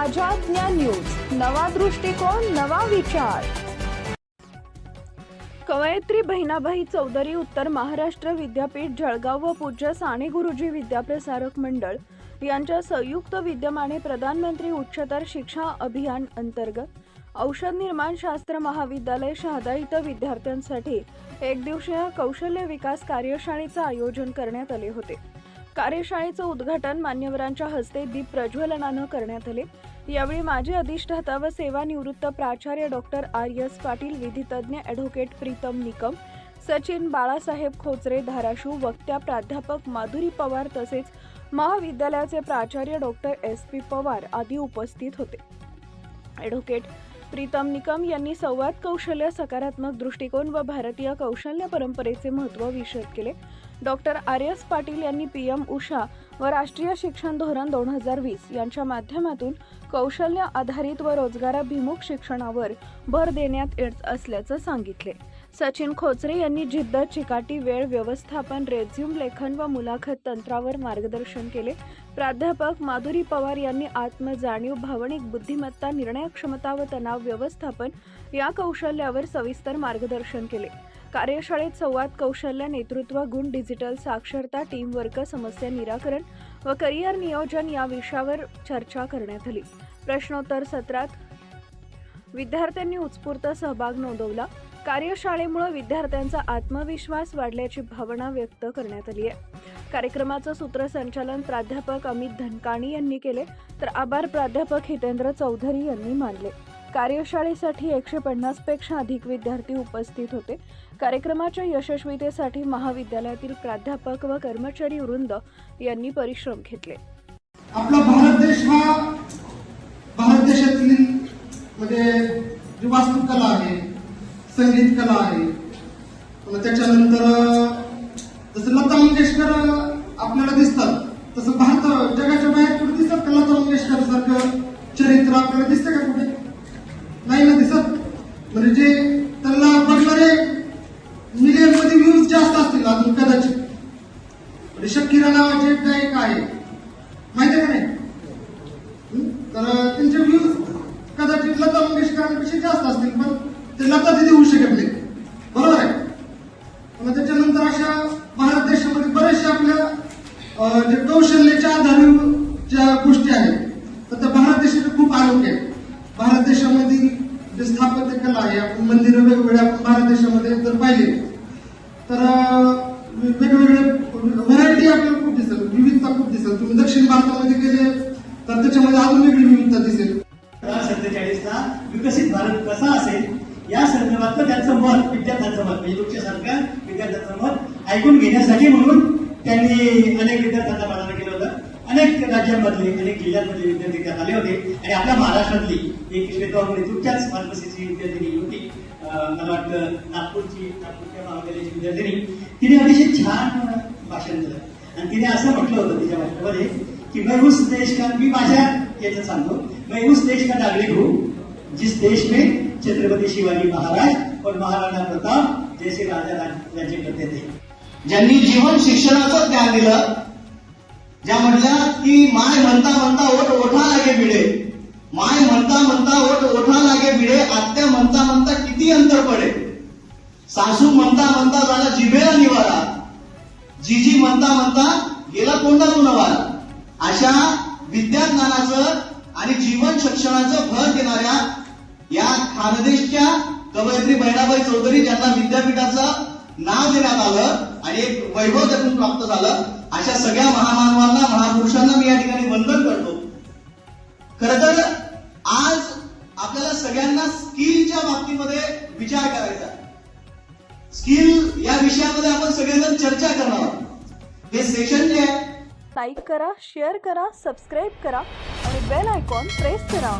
ताज्या ज्ञान न्यूज, नवा दृष्टिकोन, नवा विचार। कवयित्री बहिणाबाई चौधरी उत्तर महाराष्ट्र विद्यापीठ जळगाव व पूज्य साने गुरुजी विद्याप्रसारक मंडळ यांच्या संयुक्त विद्यमाने प्रधानमंत्री उच्चतर शिक्षा अभियान अंतर्गत औषध निर्माण शास्त्र महाविद्यालय शहादा इथं विद्यार्थ्यांसाठी एक दिवसीय कौशल्य विकास कार्यशाळेचे आयोजन करण्यात आले होते। कार्यशाळेचे उद्घाटन मान्यवरांच्या हस्ते दीप प्रज्वलनाने करण्यात आले। यावेळी माजी अधिष्ठाता व सेवानिवृत्त प्राचार्य डॉक्टर आर.एस. पाटील, विधितज्ञ ॲडव्होकेट प्रीतम निकम, सचिन बाळासाहेब खोचरे धाराशिव, वक्त्या प्राध्यापक माधुरी पवार तसेच महाविद्यालयाचे प्राचार्य डॉक्टर एस.पी. पवार आदी उपस्थित होते। ॲडव्होकेट प्रीतम निकम यांनी संवाद कौशल्य, सकारात्मक दृष्टिकोन व भारतीय कौशल्य परंपरेचे महत्त्व विशद केले। Doctor R S. पाटील यांनी पीएम उषा व राष्ट्रीय शिक्षण धोरण 2020 यांच्या माध्यमातून कौशल्य आधारित व रोजगाराभिमुख शिक्षणावर भर देण्यात येत असल्याचे सांगितले। सचिन खोचरे यांनी जिद्द, चिकाटी, वेळ व्यवस्थापन, रेझ्यूम लेखन व मुलाखत तंत्रावर मार्गदर्शन केले। प्राध्यापक माधुरी पवार यांनी आत्मजाणीव, भावनिक बुद्धिमत्ता, निर्णय क्षमता व तणाव व्यवस्थापन या कौशल्यावर सविस्तर मार्गदर्शन केले। कार्यशाळेत संवाद कौशल्य, नेतृत्व गुण, डिजिटल साक्षरता, टीमवर्क, समस्या निराकरण व करिअर नियोजन या विषयावर चर्चा करण्यात आली। प्रश्नोत्तर सत्रात विद्यार्थ्यांनी उत्स्फूर्त सहभाग नोंदवला। कार्यशाळेमुळे विद्यार्थ्यांचा आत्मविश्वास वाढल्याची भावना व्यक्त करण्यात आली आहे। कार्यक्रमाचं सूत्रसंचालन प्राध्यापक अमित धनकाणी यांनी केले, तर आभार प्राध्यापक हितेंद्र चौधरी यांनी मानले। कार्यशाळेसाठी 150 पेक्षा अधिक विद्यार्थी उपस्थित होते। कार्यक्रमाच्या यशस्वीतेसाठी महाविद्यालयातील प्राध्यापक व कर्मचारी वृंद यांनी परिश्रम घेतले। आपला भारत देश हा भारत देशातील जी वास्तुकला आहे, संगीत कला आहे, त्याच्यानंतर जसं लता मंगेशकर आपल्याला दिसतात तसं जगाच्या बाहेर कुठे दिसतात का लता मंगेशकर सारखं चरित्र आपल्याला दिसतं का कुठे? नाही ना दिसत। म्हणजे जे त्यांना बघणारे मिलियन मध्ये व्ह्यूज जास्त असतील अजून कदाचित। म्हणजे शकीरा नावाचे एक गायक आहे, माहिती आहे का नाही? तर त्यांचे व्ह्यूज कदाचित लता मंगेशकरांपेक्षा जास्त असतील, पण ते लता दिदी होऊ शकत नाही, बरोबर आहे? मग त्याच्यानंतर अशा भारत देशामध्ये बरेचशा आपल्या जे कौशल्याच्या आधारित ज्या गोष्टी आहेत, तर त्या भारत देशाचे खूप आरोग्य आहे। भारत देशामध्ये जे स्थापत्य कला आहे, आपण मंदिर वेगवेगळे आपण भारत देशामध्ये जर पाहिले तर वेगवेगळे व्हरायटी आपल्याला खूप दिसेल, विविधता खूप दिसेल। तुम्ही दक्षिण भारतामध्ये गेले तर त्याच्यामध्ये अजून वेगळी विविधता दिसेल। 2047ला विकसित भारत कसा असेल या संदर्भात त्यांचं मत, विद्यार्थ्यांचं मत, म्हणजे तुमच्यासारख्या विद्यार्थ्यांचं मत ऐकून घेण्यासाठी म्हणून त्यांनी अनेक विद्यार्थ्यांना प्रदान केलं होतं। अनेक राज्यांमधले, अनेक जिल्ह्यांमधले विद्यार्थी त्यात आले होते आणि आपल्या महाराष्ट्रातली एक श्वेतांबरी तुमच्याच फार्मसीची विद्यार्थिनी होती, मला वाटतं नागपूरच्या महाविद्यालयाची विद्यार्थिनी, तिने अतिशय छान भाषण दिलं आणि तिने असं म्हटलं होतं तिच्या भाषणामध्ये की मैं उस देश का, मी माझ्या याचं सांगतो, मैं उस देश का नागरिक हूँ जिस देश में छत्रपति शिवाजी महाराज और महाराणा प्रताप जैसे राजा राज्य करते थे। ज्यांनी जीवन शिक्षणाचं ज्ञान दिलं, ज्या म्हटल्या की माय म्हणता म्हणता ओठ ओठा लागे भिडे, माय म्हणता म्हणता ओठ ओठा लागे भिडे, आत्या म्हणता म्हणता किती अंतर पडे, सासू म्हणता म्हणता झाला जिभेला निवारा, जीजी म्हणता म्हणता गेला तोंडातून वारा। अशा विद्याज्ञानाचं आणि जीवन शिक्षणाचं भर देणाऱ्या या खानदेशच्या कवयित्री बहिणाबाई चौधरी, ज्यांना विद्यापीठाचं नाव देण्यात आलं आणि एक वैभव त्यातून प्राप्त झालं, अशा सगळ्या महामानवांना, महापुरुषांना मी या ठिकाणी वंदन करतो। खरं तर आज आपल्याला सगळ्यांना स्किलच्या बाबतीमध्ये विचार करायचा आहे। स्किल या विषयामध्ये आपण सगळेजण चर्चा करणार आहोत। हे सेशन जे आहे, लाईक करा, शेअर करा, सबस्क्राईब करा आणि बेल आयकॉन प्रेस करा।